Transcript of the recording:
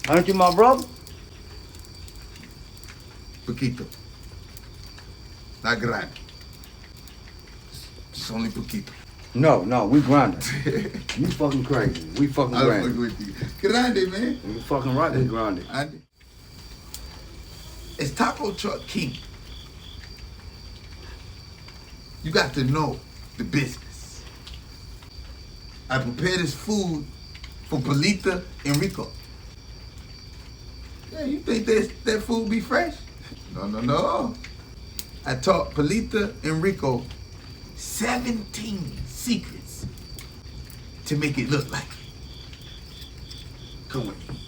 Aren't you my brother? Poquito. Not grande. It's only poquito. No, we grinding. You fucking crazy. We fucking I grinding. fuck with you. Grande, man. You fucking right, we grinding. As taco truck king, you got to know the business. I prepare this food for Polita and Rico. Yeah, you think that food be fresh? No. I taught Polita and Rico 17 secrets to make it look like it. Come with me.